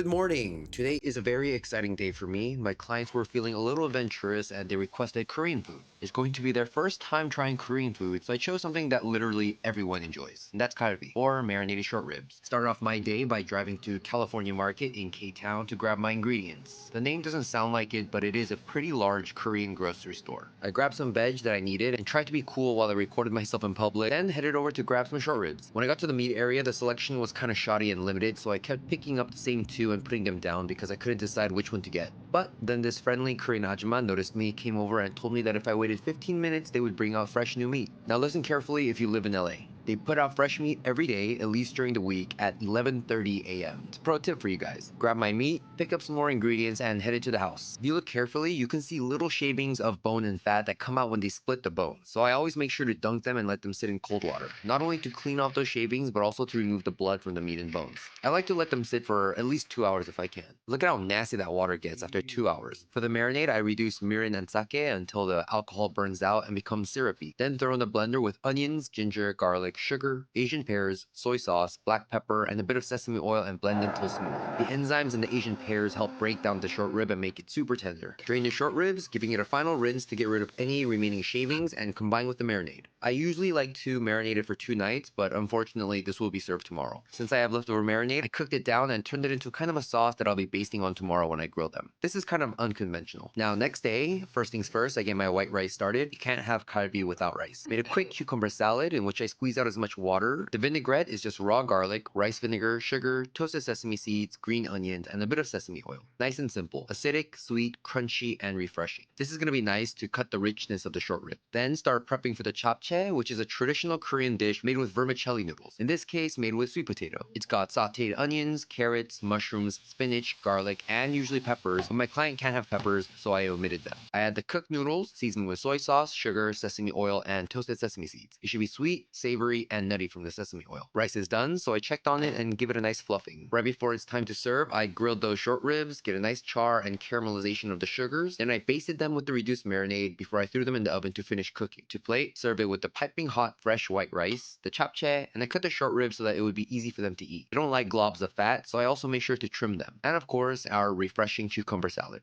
Good morning. Today is a very exciting day for me. My clients were feeling a little adventurous and they requested Korean food. It's going to be their first time trying Korean food, so I chose something that literally everyone enjoys, and that's kalbi, or marinated short ribs. Started off my day by driving to California Market in K-Town to grab my ingredients. The name doesn't sound like it, but it is a pretty large Korean grocery store. I grabbed some veg that I needed and tried to be cool while I recorded myself in public, then headed over to grab some short ribs. When I got to the meat area, the selection was kind of shoddy and limited, so I kept picking up the same two and putting them down because I couldn't decide which one to get. But then this friendly Korean ajumma noticed me, came over and told me that if I waited 15 minutes, they would bring out fresh new meat. Now listen carefully if you live in LA. They put out fresh meat every day, at least during the week, at 11:30 a.m. It's a pro tip for you guys. Grab my meat, pick up some more ingredients, and headed to the house. If you look carefully, you can see little shavings of bone and fat that come out when they split the bone. So I always make sure to dunk them and let them sit in cold water. Not only to clean off those shavings, but also to remove the blood from the meat and bones. I like to let them sit for at least 2 hours if I can. Look at how nasty that water gets after 2 hours. For the marinade, I reduce mirin and sake until the alcohol burns out and becomes syrupy. Then throw in the blender with onions, ginger, garlic, sugar, Asian pears, soy sauce, black pepper, and a bit of sesame oil and blend until smooth. The enzymes in the Asian pears help break down the short rib and make it super tender. Drain the short ribs, giving it a final rinse to get rid of any remaining shavings and combine with the marinade. I usually like to marinate it for 2 nights, but unfortunately this will be served tomorrow. Since I have leftover marinade, I cooked it down and turned it into kind of a sauce that I'll be basting on tomorrow when I grill them. This is kind of unconventional. Now next day, first things first, I get my white rice started. You can't have kalbi without rice. Made a quick cucumber salad in which I squeeze out as much water. The vinaigrette is just raw garlic, rice vinegar, sugar, toasted sesame seeds, green onions, and a bit of sesame oil. Nice and simple. Acidic, sweet, crunchy, and refreshing. This is going to be nice to cut the richness of the short rib. Then start prepping for the japchae, which is a traditional Korean dish made with vermicelli noodles. In this case, made with sweet potato. It's got sauteed onions, carrots, mushrooms, spinach, garlic, and usually peppers, but my client can't have peppers, so I omitted them. I add the cooked noodles, seasoned with soy sauce, sugar, sesame oil, and toasted sesame seeds. It should be sweet, savory, and nutty from the sesame oil. Rice is done, so I checked on it and give it a nice fluffing. Right before it's time to serve, I grilled those short ribs, get a nice char and caramelization of the sugars, then I basted them with the reduced marinade before I threw them in the oven to finish cooking. To plate, serve it with the piping hot fresh white rice, the japchae, and I cut the short ribs so that it would be easy for them to eat. I don't like globs of fat, so I also make sure to trim them. And of course, our refreshing cucumber salad.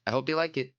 I hope they like it.